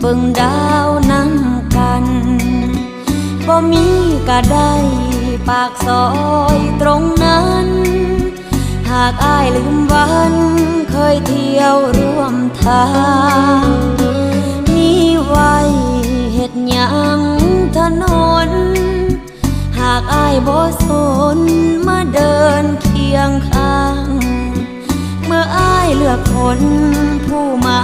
บิ่งดาวนำกันบ่มีก็ได้ปากซอยตรงนั้นหากอ้ายลืมวันเคยเที่ยวร่วมทางมีไว้เฮ็ดหยังถนนหากอ้ายบ่สนมาเดินเคียงข้างเมื่ออ้ายเลือกคนผู้มา